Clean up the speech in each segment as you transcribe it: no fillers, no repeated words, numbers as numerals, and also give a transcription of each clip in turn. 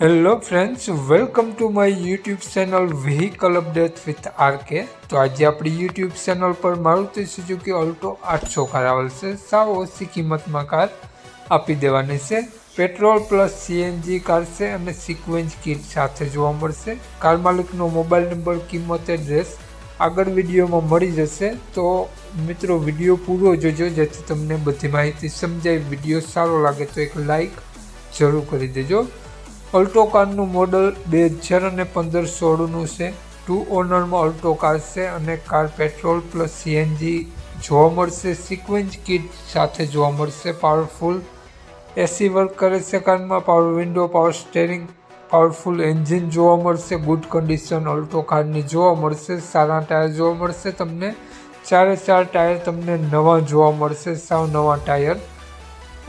Hello friends, welcome to my YouTube channel vehicle update with RK. તો આજે આપણી YouTube channel પર Maruti Suzuki Alto 800 car આવેલ છે। સાવ ઓછી કિંમતમાં કાર આપી દેવાની છે। પેટ્રોલ પ્લસ સીએનજી કાર છે અને સિક્વન્સ કિટ સાથે જોવા મળશે। કાર માલિકનો મોબાઈલ નંબર, કિંમત, એડ્રેસ આગળ વિડીયોમાં મળી જશે। તો મિત્રો વિડીયો પૂરો જોજો જેથી તમને બધી માહિતી સમજાય। વિડીયો સારો લાગે તો એક લાઈક જરૂર કરી દેજો। ઓલ્ટો કારનું મોડલ 2015-16નું છે। 2 ઓનરમાં ઓલ્ટો કાર છે અને કાર પેટ્રોલ પ્લસ સીએનજી જોવા મળશે। સિક્વન્સ કિટ સાથે જોવા મળશે। પાવરફુલ એસી વર્ક કરે છે કારમાં। Power window, power steering, powerful engine જોવા મળશે। ગુડ કન્ડિશન ઓલ્ટો કારની જોવા મળશે। સારા ટાયર જોવા મળશે તમને। 4 ટાયર તમને નવા જોવા મળશે, સાવ નવા ટાયર।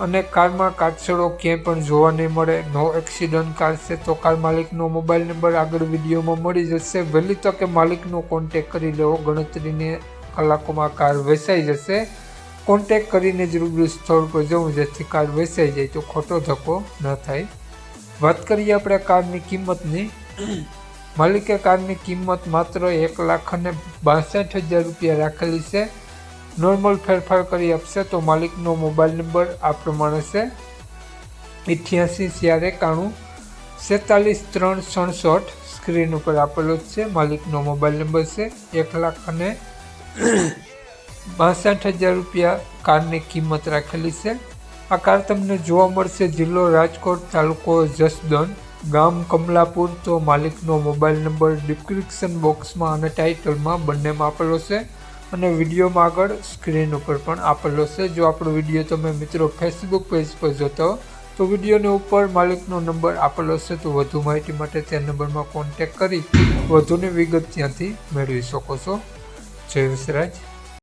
અને કારમાં કાચડો ક્યાંય પણ જોવા નહીં મળે। નો એક્સિડન્ટ કાર છે। તો કાર માલિકનો મોબાઈલ નંબર આગળ વિડીયોમાં મળી જશે। વહેલી તકે માલિકનો કોન્ટેક કરી લેવો, ગણતરીની કલાકોમાં કાર વેચાઈ જશે। કોન્ટેક કરીને જ રૂબરૂ સ્થળ પર જવું જેથી કાર વેચાઈ જાય તો ખોટો ધક્કો ન થાય। વાત કરીએ આપણે કારની કિંમતની। માલિકે કારની કિંમત માત્ર 1,62,000 રૂપિયા રાખેલી છે। નોર્મલ ફેરફાર કરી આપશે। તો માલિકનો મોબાઈલ નંબર આ પ્રમાણે છે: 88 491 46 367। સ્ક્રીન ઉપર આપેલો જ છે। માલિકનો મોબાઈલ નંબર છે। 1,62,000 રૂપિયા કારની કિંમત રાખેલી છે। આ કાર તમને જોવા મળશે જિલ્લો રાજકોટ, તાલુકો જસદણ, ગામ કમલાપુર। તો માલિકનો મોબાઈલ નંબર ડિસ્ક્રિપ્શન બોક્સમાં અને ટાઇટલમાં બંનેમાં આપેલો છે અને વિડીયોમાં આગળ સ્ક્રીન ઉપર પણ આપેલો છે। જો આપણો વિડીયો તમે મિત્રો ફેસબુક પેજ પર જોતા હો તો વિડીયોની ઉપર માલિકનો નંબર આપેલો છે। તો વધુ માહિતી માટે તે નંબરમાં કોન્ટેક કરી વધુની વિગત ત્યાંથી મેળવી શકો છો। જય વિસરાજ।